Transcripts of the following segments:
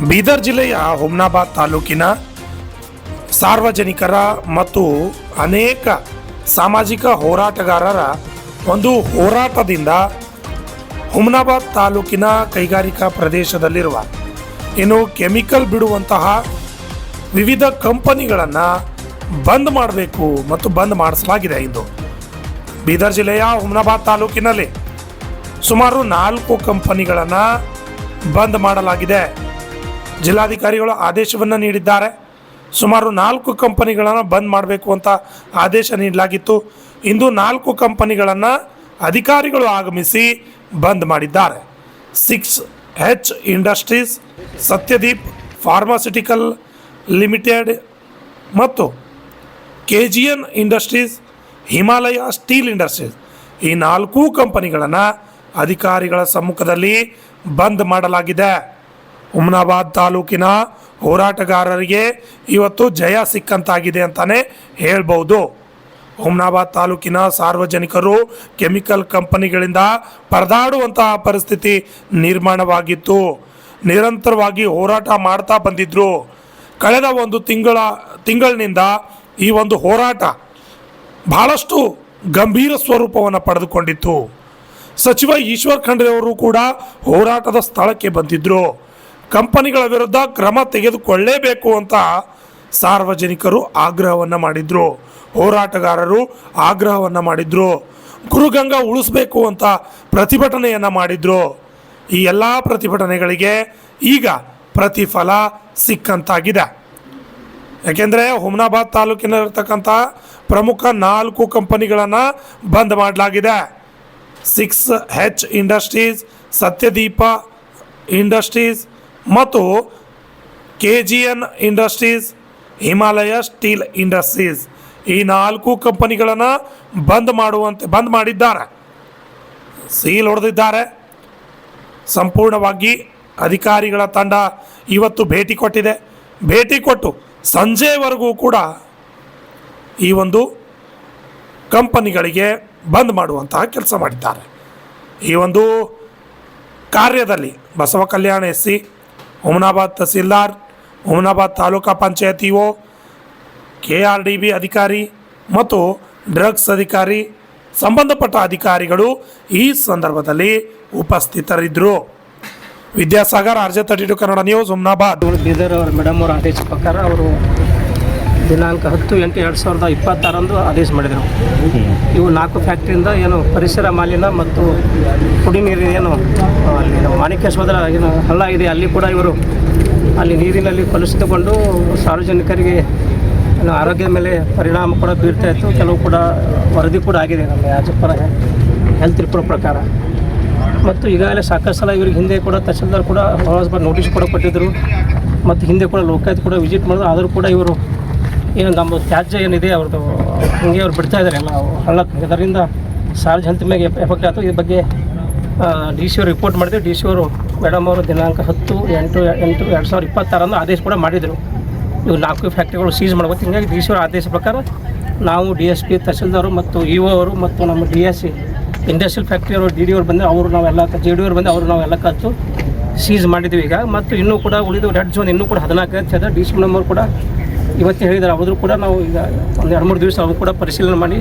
ಬೀದರ್ ಜಿಲ್ಲೆಯ ಹುಮ್ನಾಬಾದ್ ತಾಲೂಕಿನ ಸಾರ್ವಜನಿಕರ ಮತ್ತು ಅನೇಕ ಸಾಮಾಜಿಕ ಹೋರಾಟಗಾರರ ಒಂದು ಹೋರಾಟದಿಂದ ಹುಮ್ನಾಬಾದ್ ತಾಲೂಕಿನ ಕೈಗಾರಿಕಾ ಪ್ರದೇಶದಲ್ಲಿರುವ ಕೆಮಿಕಲ್ ಬಿಡುವಂತಹ ವಿವಿಧ ಕಂಪನಿಗಳನ್ನು ಬಂದ್ ಮಾಡಬೇಕು ಮತ್ತು ಬಂದ್ ಮಾಡಿಸಲಾಗಿದೆ. ಇಂದು ಬೀದರ್ ಜಿಲ್ಲೆಯ ಹುಮ್ನಾಬಾದ್ ತಾಲೂಕಿನಲ್ಲಿ ಸುಮಾರು 4 ಕಂಪನಿಗಳನ್ನು ಬಂದ್ ಮಾಡಲಾಗಿದೆ. ಜಿಲ್ಲಾಧಿಕಾರಿಗಳು ಆದೇಶವನ್ನು ನೀಡಿದ್ದಾರೆ. ಸುಮಾರು 4 ಕಂಪನಿಗಳನ್ನು ಬಂದ್ ಮಾಡಬೇಕು ಅಂತ ಆದೇಶ ನೀಡಲಾಗಿತ್ತು. ಇಂದು 4 ಕಂಪನಿಗಳನ್ನು ಅಧಿಕಾರಿಗಳು ಆಗಮಿಸಿ ಬಂದ್ ಮಾಡಿದ್ದಾರೆ. 6H ಇಂಡಸ್ಟ್ರೀಸ್, ಸತ್ಯದೀಪ್ ಫಾರ್ಮಾಸ್ಯೂಟಿಕಲ್ ಲಿಮಿಟೆಡ್ ಮತ್ತು KGN industries, Himalaya steel industries ಈ 4 ಕಂಪನಿಗಳನ್ನು ಅಧಿಕಾರಿಗಳ ಸಮ್ಮುಖದಲ್ಲಿ ಬಂದ್ ಮಾಡಲಾಗಿದೆ. ಹುಮ್ನಾಬಾದ್ ತಾಲೂಕಿನ ಹೋರಾಟಗಾರರಿಗೆ ಇವತ್ತು ಜಯ ಸಿಕ್ಕಂತಾಗಿದೆ ಅಂತಾನೆ ಹೇಳ್ಬೋದು. ಹುಮ್ನಾಬಾದ್ ತಾಲೂಕಿನ ಸಾರ್ವಜನಿಕರು ಕೆಮಿಕಲ್ ಕಂಪನಿಗಳಿಂದ ಪರದಾಡುವಂತಹ ಪರಿಸ್ಥಿತಿ ನಿರ್ಮಾಣವಾಗಿತ್ತು. ನಿರಂತರವಾಗಿ ಹೋರಾಟ ಮಾಡ್ತಾ ಬಂದಿದ್ರು. ಕಳೆದ ಒಂದು ತಿಂಗಳಿನಿಂದ ಈ ಒಂದು ಹೋರಾಟ ಬಹಳಷ್ಟು ಗಂಭೀರ ಸ್ವರೂಪವನ್ನು ಪಡೆದುಕೊಂಡಿತ್ತು. ಸಚಿವ ಈಶ್ವರ್ ಖಂಡ್ರೆ ಅವರು ಕೂಡ ಹೋರಾಟದ ಸ್ಥಳಕ್ಕೆ ಬಂದಿದ್ದರು. ಕಂಪನಿಗಳ ವಿರುದ್ಧ ಕ್ರಮ ತೆಗೆದುಕೊಳ್ಳಲೇಬೇಕು ಅಂತ ಸಾರ್ವಜನಿಕರು ಆಗ್ರಹವನ್ನು ಮಾಡಿದರು. ಹೋರಾಟಗಾರರು ಆಗ್ರಹವನ್ನು ಮಾಡಿದರು. ಗುರುಗಂಗಾ ಉಳಿಸಬೇಕು ಅಂತ ಪ್ರತಿಭಟನೆಯನ್ನು ಮಾಡಿದರು. ಈ ಎಲ್ಲ ಪ್ರತಿಭಟನೆಗಳಿಗೆ ಈಗ ಪ್ರತಿಫಲ ಸಿಕ್ಕಂತಾಗಿದೆ. ಯಾಕೆಂದರೆ ಹುಮ್ನಾಬಾದ್ ತಾಲೂಕಿನಲ್ಲಿರ್ತಕ್ಕಂಥ ಪ್ರಮುಖ 4 ಕಂಪನಿಗಳನ್ನು ಬಂದ್ ಮಾಡಲಾಗಿದೆ. 6H ಇಂಡಸ್ಟ್ರೀಸ್, ಸತ್ಯದೀಪ ಇಂಡಸ್ಟ್ರೀಸ್ ಮತ್ತು KGN industries, Himalaya steel industries ಈ 4 ಕಂಪನಿಗಳನ್ನು ಬಂದ್ ಮಾಡಿದ್ದಾರೆ. ಸೀಲ್ ಹೊಡೆದಿದ್ದಾರೆ. ಸಂಪೂರ್ಣವಾಗಿ ಅಧಿಕಾರಿಗಳ ತಂಡ ಇವತ್ತು ಭೇಟಿ ಕೊಟ್ಟಿದೆ. ಭೇಟಿ ಕೊಟ್ಟು ಸಂಜೆವರೆಗೂ ಕೂಡ ಈ ಒಂದು ಕಂಪನಿಗಳಿಗೆ ಬಂದ್ ಮಾಡುವಂತಹ ಕೆಲಸ ಮಾಡಿದ್ದಾರೆ. ಈ ಒಂದು ಕಾರ್ಯದಲ್ಲಿ ಬಸವ ಕಲ್ಯಾಣ SC, Humnabad tahsildar, Humnabad taluka panchayat EO, KRDB ಅಧಿಕಾರಿ ಮತ್ತು ಡ್ರಗ್ಸ್ ಅಧಿಕಾರಿ, ಸಂಬಂಧಪಟ್ಟ ಅಧಿಕಾರಿಗಳು ಈ ಸಂದರ್ಭದಲ್ಲಿ ಉಪಸ್ಥಿತರಿದ್ದರು. Vidyasagar, RJ32 Kannada news, Humnabad. ಬೀದರ್ ಅವರು ಮೇಡಮ್ ಅವರ ಆದೇಶ ಪ್ರಕಾರ ಅವರು ದಿನಾಂಕ 10/8/2026 ಆದೇಶ ಮಾಡಿದರು. ಇವು 4 ಫ್ಯಾಕ್ಟ್ರಿಯಿಂದ ಏನು ಪರಿಸರ ಮಾಲಿನ್ಯ ಮತ್ತು ಕುಡಿ ನೀರು ಏನು ಅಲ್ಲಿ ನಮ್ಮ ಮಾಣಿಕ್ಯೇಶ್ವರ ಏನು ಹಳ್ಳ ಇದೆ ಅಲ್ಲಿ ಕೂಡ ಇವರು ಅಲ್ಲಿ ನೀರಿನಲ್ಲಿ ಕಲುಷಿತಗೊಂಡು ಸಾರ್ವಜನಿಕರಿಗೆ ಆರೋಗ್ಯದ ಮೇಲೆ ಪರಿಣಾಮ ಕೂಡ ಬೀರ್ತಾ ಇತ್ತು. ಕೆಲವು ಕೂಡ ವರದಿ ಕೂಡ ಆಗಿದೆ ನಮ್ಮ ಯಾಜಪ್ಪರ ಹೆಲ್ತ್ ರಿಪೋರ್ಟ್ ಪ್ರಕಾರ. ಮತ್ತು ಈಗಾಗಲೇ ಸಾಕಷ್ಟು ಸಲ ಇವ್ರಿಗೆ ಹಿಂದೆ ಕೂಡ ತಹಸೀಲ್ದಾರ್ ಕೂಡ ನೋಟಿಸ್ ಕೂಡ ಕೊಟ್ಟಿದ್ದರು. ಮತ್ತು ಹಿಂದೆ ಕೂಡ ಲೋಕಾಯುಕ್ತ ಕೂಡ ವಿಸಿಟ್ ಮಾಡಿದ್ರು. ಆದರೂ ಕೂಡ ಇವರು ಏನು ನಮ್ಮ ತ್ಯಾಜ್ಯ ಏನಿದೆ ಅವ್ರದ್ದು ಹಂಗೆ ಅವ್ರು ಬಿಡ್ತಾ ಇದ್ದಾರೆ ಎಲ್ಲ ಹಳ್ಳಕ್ಕೆ. ಅದರಿಂದ ಸಾರ್ವಜನಿಕ ಮೇಲೆ ಎಫೆಕ್ಟ್ ಆಯಿತು. ಈ ಬಗ್ಗೆ DC ಅವರು ರಿಪೋರ್ಟ್ ಮಾಡಿದ್ರು. DC ಅವರು ಮೇಡಮ್ ಅವರು ದಿನಾಂಕ 10/8/2026 ಆದೇಶ ಕೂಡ ಮಾಡಿದರು. ಇವು 4 ಫ್ಯಾಕ್ಟ್ರಿಗಳು ಸೀಸ್ ಮಾಡಬೇಕು. ಹೀಗಾಗಿ DC ಅವರ ಆದೇಶ ಪ್ರಕಾರ ನಾವು DSP, ತಹಸೀಲ್ದಾರು ಮತ್ತು EO ಅವರು ಮತ್ತು ನಮ್ಮ DSC ಇಂಡಸ್ಟ್ರಿಯಲ್ ಫ್ಯಾಕ್ಟ್ರಿ ಅವರು DD ಅವರು ಬಂದು ಅವರು ನಾವೆಲ್ಲ JD ಅವರು ಬಂದು ಅವರು ನಾವೆಲ್ಲ ಕಲಿತು ಸೀಸ್ ಮಾಡಿದ್ದೀವಿ ಈಗ. ಮತ್ತು ಇನ್ನೂ ಕೂಡ ಉಳಿದು ರೆಡ್ ಝೋನ್ ಇನ್ನೂ ಕೂಡ 14 DC ಮೇಡಮ್ ಅವರು ಕೂಡ ಇವತ್ತು ಹೇಳಿದ್ದಾರೆ. ಅವರು ಕೂಡ ನಾವು ಈಗ ಒಂದು 2-3 ದಿವಸ ಅವರು ಕೂಡ ಪರಿಶೀಲನೆ ಮಾಡಿ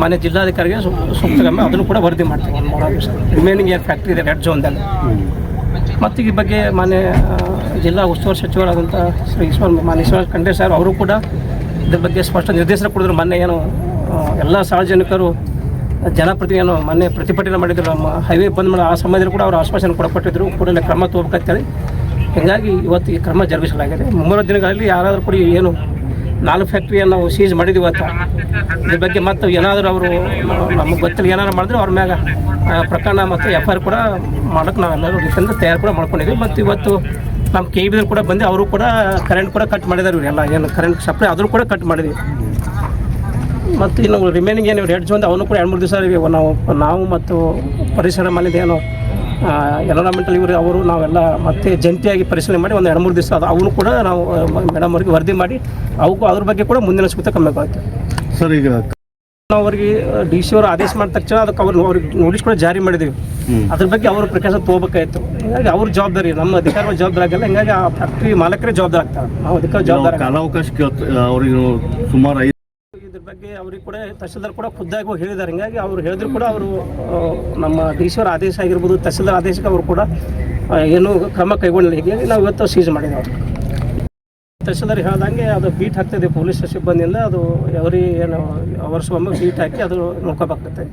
ಮಾನ್ಯ ಜಿಲ್ಲಾಧಿಕಾರಿಗೆ ಸೂಕ್ತ ಅದನ್ನು ಕೂಡ ವರದಿ ಮಾಡ್ತೀವಿ. ಒಂದು 3 ದಿವಸ ರಿಮೈನಿಂಗ್ ಏನು ಫ್ಯಾಕ್ಟ್ರಿ ಇದೆ ರೆಡ್ ಝೋನ್ದಲ್ಲಿ. ಮತ್ತು ಈ ಬಗ್ಗೆ ಮಾನ್ಯ ಜಿಲ್ಲಾ ಉಸ್ತುವಾರಿ ಸಚಿವರಾದಂಥ ಮಾನ್ಯ ಈಶ್ವರ್ ಖಂಡ್ರೆ ಸರ್ ಅವರು ಕೂಡ ಇದ್ರ ಬಗ್ಗೆ ಸ್ಪಷ್ಟ ನಿರ್ದೇಶನ ಕೊಡಿದ್ರು. ಮೊನ್ನೆ ಏನು ಎಲ್ಲ ಸಾರ್ವಜನಿಕರು ಜನಪ್ರತಿನಿಧಿಯನ್ನು ಮೊನ್ನೆ ಪ್ರತಿಭಟನೆ ಮಾಡಿದ್ರು. ನಮ್ಮ ಹೈವೇ ಬಂದ್ ಮಾಡೋ ಆ ಸಮಯದಲ್ಲಿ ಕೂಡ ಅವರು ಆಶ್ವಾಸನೆ ಕೂಡ ಕೊಟ್ಟಿದ್ದರು, ಕೂಡಲೇ ಕ್ರಮ ತಗೋಬೇಕಂತೇಳಿ. ಹೀಗಾಗಿ ಇವತ್ತು ಈ ಕ್ರಮ ಜರುಗಿಸಲಾಗಿದೆ. ಮುಂಬರುವ ದಿನಗಳಲ್ಲಿ ಯಾರಾದರೂ ಕೂಡ ಏನು 4 ಫ್ಯಾಕ್ಟ್ರಿಯನ್ನು ನಾವು ಸೀಸ್ ಮಾಡಿದ್ದೀವಿ ಅಂತ ಇದ್ರ ಬಗ್ಗೆ ಮತ್ತು ಏನಾದರೂ ಅವರು ನಮಗೆ ಗೊತ್ತಿಲ್ಲ ಏನಾದ್ರು ಮಾಡಿದ್ರೆ ಅವ್ರ ಮ್ಯಾಗ ಪ್ರಕರಣ ಮತ್ತು FIR ಕೂಡ ಮಾಡೋಕ್ಕೆ ನಾವೆಲ್ಲರೂ ರೀತಿಯಿಂದ ತಯಾರು ಕೂಡ ಮಾಡ್ಕೊಂಡಿದ್ದೀವಿ. ಮತ್ತು ಇವತ್ತು ನಮ್ಮ KEB ಕೂಡ ಬಂದು ಅವರು ಕೂಡ ಕರೆಂಟ್ ಕೂಡ ಕಟ್ ಮಾಡಿದ್ದಾರೆ. ಇವರೆಲ್ಲ ಏನು ಕರೆಂಟ್ ಸಪ್ಲೈ ಅದನ್ನು ಕೂಡ ಕಟ್ ಮಾಡಿದ್ದೀವಿ. ಮತ್ತು ಇನ್ನು ರಿಮೈನಿಂಗ್ ಏನು ರೆಡ್ ಝೋನ್ ಅವನು ಕೂಡ 2-3 ದಿವಸ ನಾವು ಮತ್ತು ಪರಿಸರ ಮಾಲಿನ್ಯ ಏನು ಎನ್ವೈರನ್ಮೆಂಟಲ್ ಇವರು ಅವರು ನಾವೆಲ್ಲ ಮತ್ತೆ ಜಂಟಿಯಾಗಿ ಪರಿಶೀಲನೆ ಮಾಡಿ ಒಂದು 2-3 ದಿವಸ ಅವನು ಕೂಡ ನಾವು ಮೇಡಮ್ ಅವರಿಗೆ ವರದಿ ಮಾಡಿ ಅವಕ್ಕೂ ಅದ್ರ ಬಗ್ಗೆ ಕೂಡ ಮುಂದಿನ ಸೂಕ್ತ ಕಮ್ಮಿ ಆಗುತ್ತೆ ಸರ್. ಈಗ ನಾವು ಅವರಿಗೆ DC ಅವರು ಆದೇಶ ಮಾಡಿದ ತಕ್ಷಣ ಅದಕ್ಕೆ ಅವ್ರಿಗೆ ನೋಟಿಸ್ ಕೂಡ ಜಾರಿ ಮಾಡಿದ್ದೀವಿ. ಅದ್ರ ಬಗ್ಗೆ ಅವರು ಪ್ರಿಕಾಷನ್ ತೊಗೋಬೇಕಾಯ್ತು. ಹೀಗಾಗಿ ಅವ್ರ ಜವಾಬ್ದಾರಿ, ನಮ್ಮ ಅಧಿಕಾರಿಗಳ ಜವಾಬ್ದಾರಿ ಆಗಲ್ಲ. ಹೀಗಾಗಿ ಆ ಫ್ಯಾಕ್ಟ್ರಿ ಮಾಲಕರೇ ಜವಾಬ್ದಾರಿ ಆಗ್ತಾರೆ. ನಾವು ಅದಕ್ಕೆ ಜವಾಬ್ದಾರಿ ಕಾಲಾವಕಾಶ ಅವ್ರಿಗೆ ಸುಮಾರು ಇದ್ರ ಬಗ್ಗೆ ಅವ್ರಿಗೆ ಕೂಡ ತಹಸೀಲ್ದಾರ್ ಕೂಡ ಖುದ್ದಾಗಿ ಹೋಗಿ ಹೇಳಿದ್ದಾರೆ. ಹೀಗಾಗಿ ಅವ್ರು ಹೇಳಿದ್ರು ಕೂಡ ಅವರು ನಮ್ಮ ಡಿ.ಸಿ ಅವರ ಆದೇಶ ಆಗಿರ್ಬೋದು, ತಹಸೀಲ್ದಾರ್ ಆದೇಶಕ್ಕೆ ಅವರು ಕೂಡ ಏನೂ ಕ್ರಮ ಕೈಗೊಂಡಿಲ್ಲ. ಹೀಗಾಗಿ ನಾವು ಇವತ್ತು ಸೀಸ್ ಮಾಡಿದ್ದೇವೆ. ತಹಸೀಲ್ದಾರ್ ಹೇಳ್ದಂಗೆ ಅದು ಬೀಟ್ ಹಾಕ್ತದೆ ಪೊಲೀಸ್ ಸಿಬ್ಬಂದಿಯಿಂದ. ಅದು ಎವರಿ ಏನು ವರ್ಷಕ್ಕೊಮ್ಮೆ ಬೀಟ್ ಹಾಕಿ ಅದು ನೋಡ್ಕೋಬೇಕಾಗ್ತದೆ.